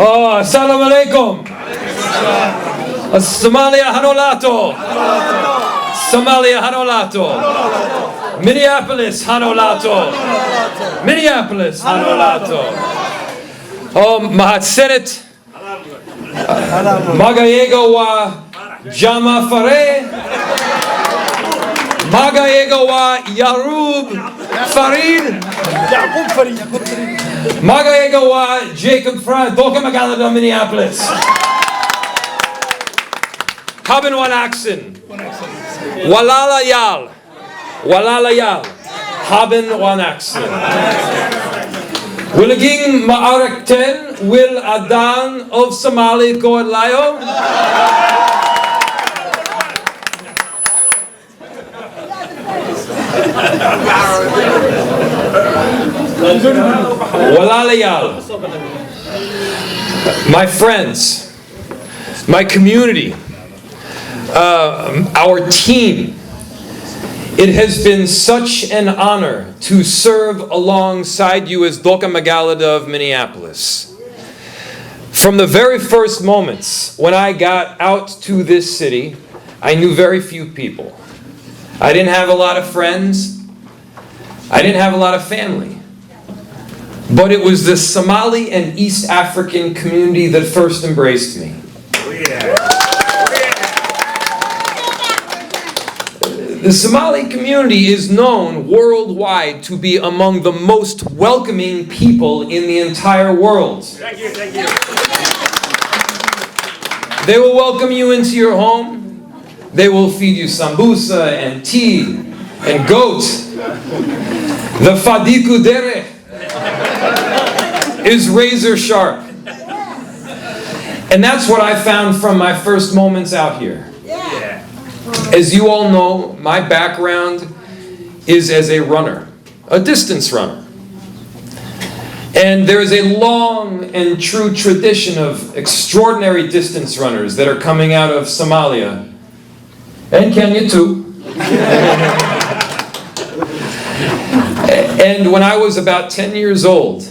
Oh, assalamu alaikum. Somalia hanolato. Somalia hanolato. Minneapolis hanolato. Minneapolis hanolato. Oh, Mahat Senate. Magayego wa Jama Fare. Magayego wa Yarub Farid. Magayego wa Jacob Fry. Duqa Magaalada Minneapolis. Haben wan accent. Walala yal. Walala yal. Haben wan accent. Williging Maarakten Will Adan of Somali Koadlayo. Walalayal. My friends, my community, our team. It has been such an honor to serve alongside you as Duqa Magaalada of Minneapolis. From the very first moments when I got out to this city, I knew very few people. I didn't have a lot of friends. I didn't have a lot of family. But it was the Somali and East African community that first embraced me. The Somali community is known worldwide to be among the most welcoming people in the entire world. Thank you. They will welcome you into your home. They will feed you sambusa and tea and goat. The fadiku dere is razor sharp. And that's what I found from my first moments out here. As you all know, my background is as a runner, a distance runner. And there is a long and true tradition of extraordinary distance runners that are coming out of Somalia, and Kenya too. And when I was about 10 years old,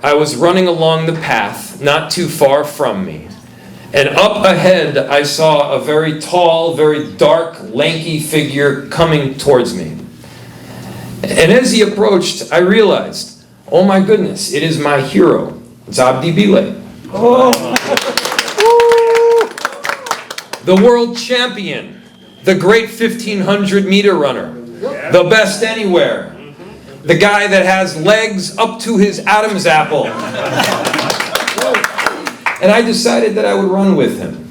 I was running along the path not too far from me. And up ahead, I saw a very tall, very dark, lanky figure coming towards me. And as he approached, I realized, oh my goodness, it is my hero, Zabdi Bile. The world champion, the great 1500-meter runner, the best anywhere, the guy that has legs up to his Adam's apple. And I decided that I would run with him.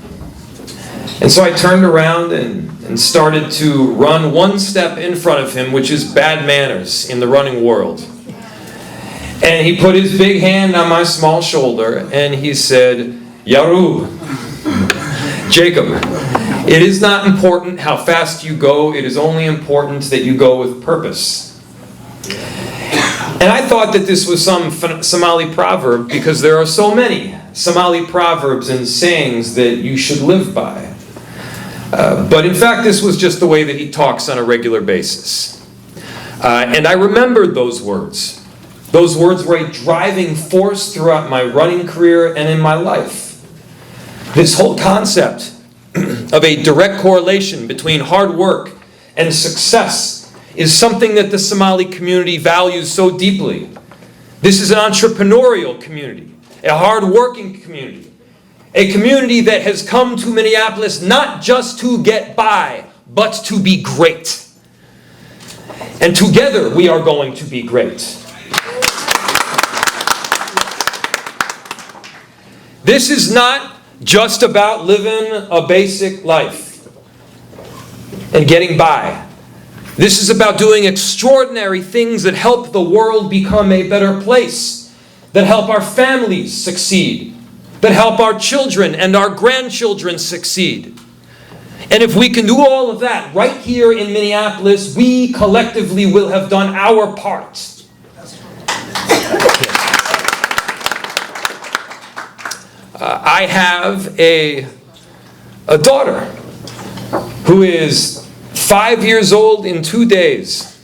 And so I turned around and started to run one step in front of him, which is bad manners in the running world. And he put his big hand on my small shoulder and he said, Yarub, Jacob, it is not important how fast you go, it is only important that you go with purpose. And I thought that this was some Somali proverb because there are so many Somali proverbs and sayings that you should live by. But in fact, this was just the way that he talks on a regular basis. And I remembered those words. Those words were a driving force throughout my running career and in my life. This whole concept of a direct correlation between hard work and success is something that the Somali community values so deeply. This is an entrepreneurial community, a hard-working community, a community that has come to Minneapolis not just to get by, but to be great. And together we are going to be great. This is not just about living a basic life and getting by. This is about doing extraordinary things that help the world become a better place, that help our families succeed, that help our children and our grandchildren succeed. And if we can do all of that right here in Minneapolis, we collectively will have done our part. I have a daughter who is 5 years old in 2 days.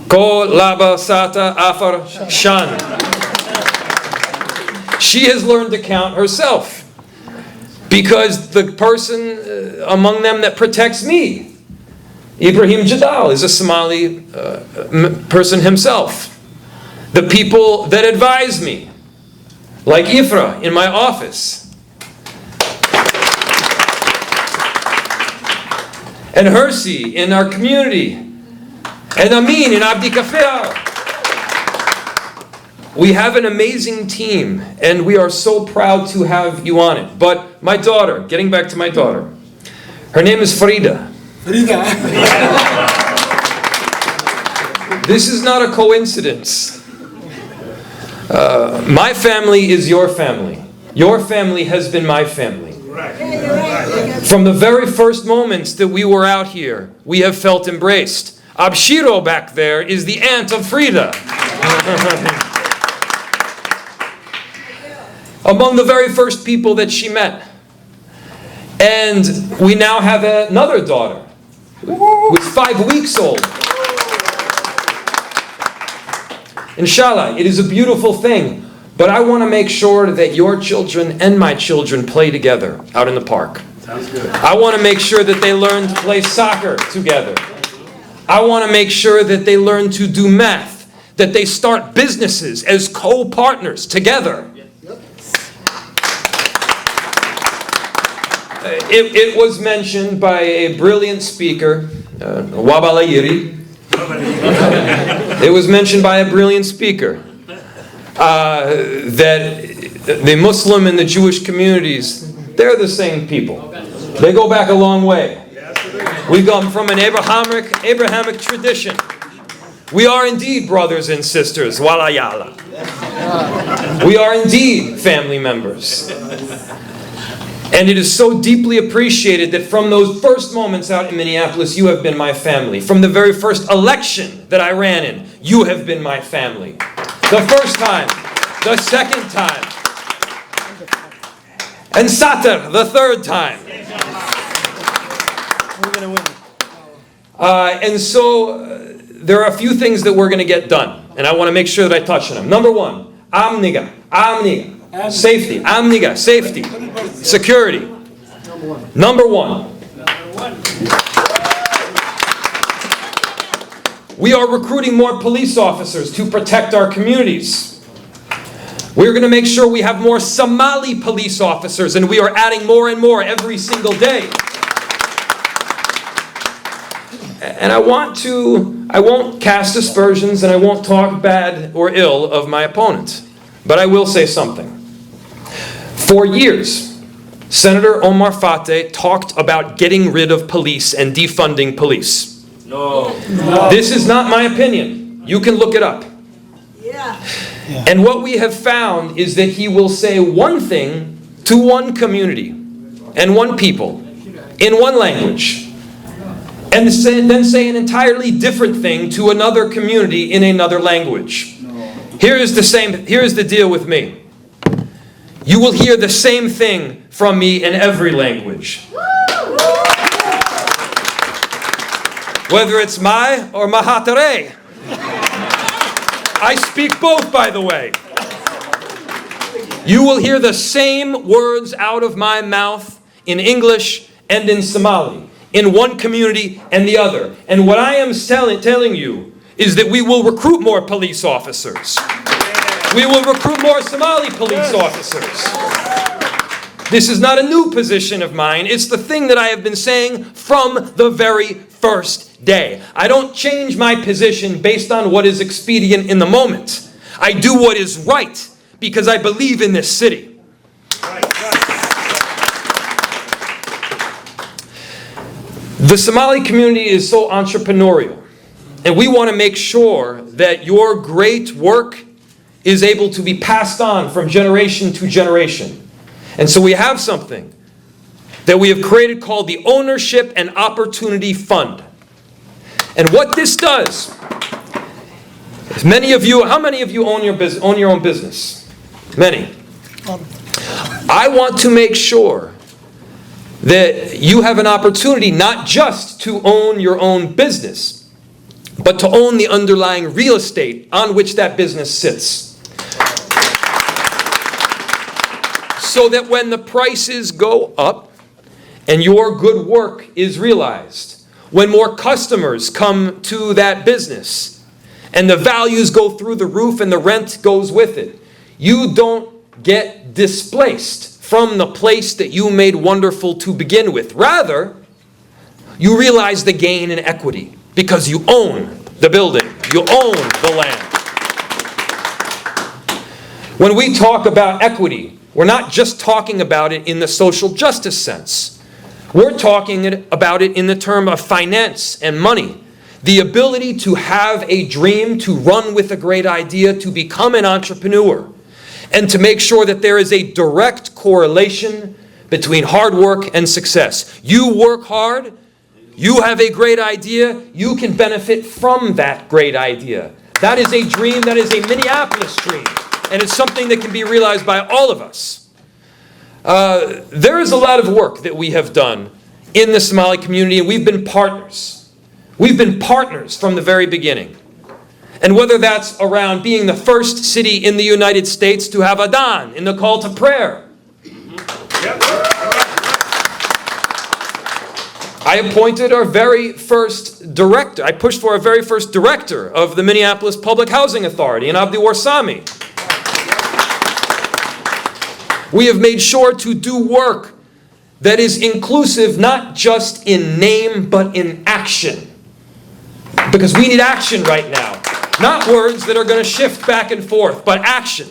Ko laba sata afar shan. She has learned to count herself. Because the person among them that protects me, Ibrahim Jadal, is a Somali person himself. The people that advise me, like Ifra in my office, and Hersi in our community, and Amin in Abdi Kafir. We have an amazing team, and we are so proud to have you on it. But my daughter, getting back to my daughter, her name is Farida. This is not a coincidence. My family is your family. Your family has been my family. From the very first moments that we were out here, we have felt embraced. Abshiro back there is the aunt of Frida. Among the very first people that she met. And we now have another daughter who is 5 weeks old. Inshallah, it is a beautiful thing. But I want to make sure that your children and my children play together out in the park. Sounds good. I want to make sure that they learn to play soccer together. I want to make sure that they learn to do math, that they start businesses as co-partners together. It was mentioned by a brilliant speaker, Wabalayiri. It was mentioned by a brilliant speaker that the Muslim and the Jewish communities, they're the same people. They go back a long way. We come from an Abrahamic tradition. We are indeed brothers and sisters, walayala. We are indeed family members. And it is so deeply appreciated that from those first moments out in Minneapolis, you have been my family. From the very first election that I ran in, you have been my family. The first time, the second time, and Satar, the third time. We're going to win. And so there are a few things that we're going to get done. And I want to make sure that I touch on them. Number one, amniga. Safety. Amniga, safety. Security. Number one. We are recruiting more police officers to protect our communities. We're going to make sure we have more Somali police officers, and we are adding more and more every single day. And I won't cast aspersions, and I won't talk bad or ill of my opponent. But I will say something. For years, Senator Omar Fateh talked about getting rid of police and defunding police. No. This is not my opinion. You can look it up. Yeah. And what we have found is that he will say one thing to one community and one people in one language, and then say an entirely different thing to another community in another language. Here's the deal with me. You will hear the same thing from me in every language. Whether it's Mai or Mahatare. I speak both, by the way. You will hear the same words out of my mouth in English and in Somali, in one community and the other. And what I am telling you is that we will recruit more police officers. We will recruit more Somali police officers. This is not a new position of mine. It's the thing that I have been saying from the very first day. I don't change my position based on what is expedient in the moment. I do what is right because I believe in this city. The Somali community is so entrepreneurial, and we want to make sure that your great work is able to be passed on from generation to generation. And so we have something that we have created called the Ownership and Opportunity Fund. And what this does, how many of you own your own business? Many. I want to make sure that you have an opportunity not just to own your own business, but to own the underlying real estate on which that business sits. so that when the prices go up and your good work is realized, when more customers come to that business and the values go through the roof and the rent goes with it, you don't get displaced from the place that you made wonderful to begin with. Rather, you realize the gain in equity because you own the building, you own the land. When we talk about equity, we're not just talking about it in the social justice sense. We're talking about it in the term of finance and money. The ability to have a dream, to run with a great idea, to become an entrepreneur, and to make sure that there is a direct correlation between hard work and success. You work hard, you have a great idea, you can benefit from that great idea. That is a dream, that is a Minneapolis dream, and it's something that can be realized by all of us. There is a lot of work that we have done in the Somali community, and we've been partners. We've been partners from the very beginning. And whether that's around being the first city in the United States to have Adhan in the call to prayer. I appointed our very first director. I pushed for our very first director of the Minneapolis Public Housing Authority, in Abdi Warsami. We have made sure to do work that is inclusive not just in name but in action. Because we need action right now. Not words that are going to shift back and forth, but action.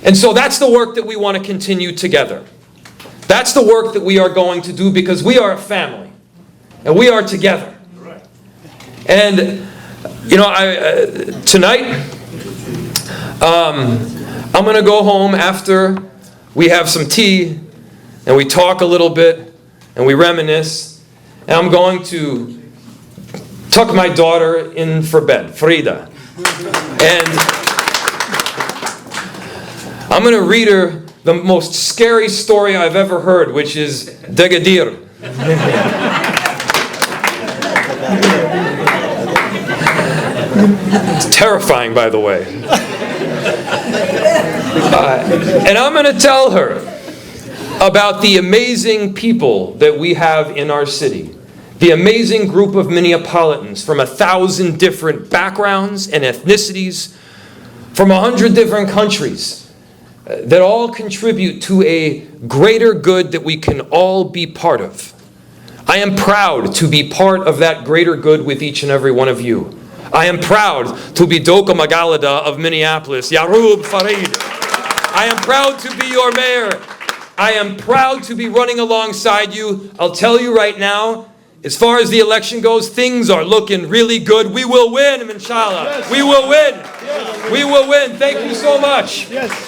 And so that's the work that we want to continue together. That's the work that we are going to do because we are a family. And we are together. And, you know, tonight, I'm going to go home after we have some tea and we talk a little bit and we reminisce. And I'm going to tuck my daughter in for bed, Frida. And I'm going to read her the most scary story I've ever heard, which is Degadir. It's terrifying, by the way. And I'm going to tell her about the amazing people that we have in our city. The amazing group of Minneapolitans from 1,000 different backgrounds and ethnicities, from 100 different countries, that all contribute to a greater good that we can all be part of. I am proud to be part of that greater good with each and every one of you. I am proud to be Duqa Magaalada of Minneapolis, Yarub Farid. I am proud to be your mayor. I am proud to be running alongside you. I'll tell you right now, as far as the election goes, things are looking really good. We will win, inshallah. Yes. We will win. Yes. We will win. Thank you so much. Yes.